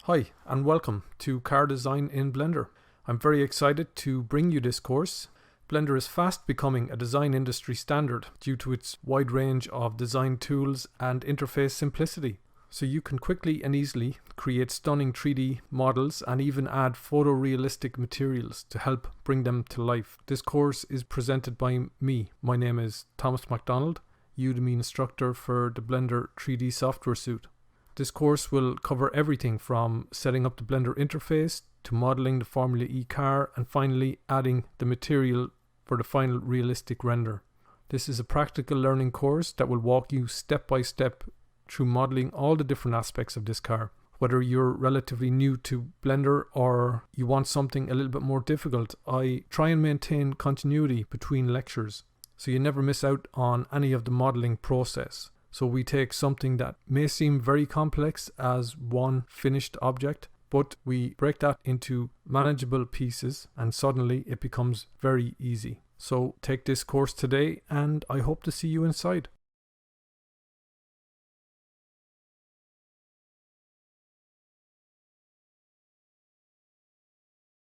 Hi and welcome to Car Design in Blender. I'm very excited to bring you this course. Blender is fast becoming a design industry standard due to its wide range of design tools and interface simplicity. So you can quickly and easily create stunning 3D models and even add photorealistic materials to help bring them to life. This course is presented by me. My name is Thomas MacDonald, Udemy instructor for the Blender 3D software suite. This course will cover everything from setting up the Blender interface to modeling the Formula E car and finally adding the material for the final realistic render. This is a practical learning course that will walk you step by step through modeling all the different aspects of this car. Whether you're relatively new to Blender or you want something a little bit more difficult, I try and maintain continuity between lectures so you never miss out on any of the modeling process. So we take something that may seem very complex as one finished object, but we break that into manageable pieces and suddenly it becomes very easy. So take this course today and I hope to see you inside.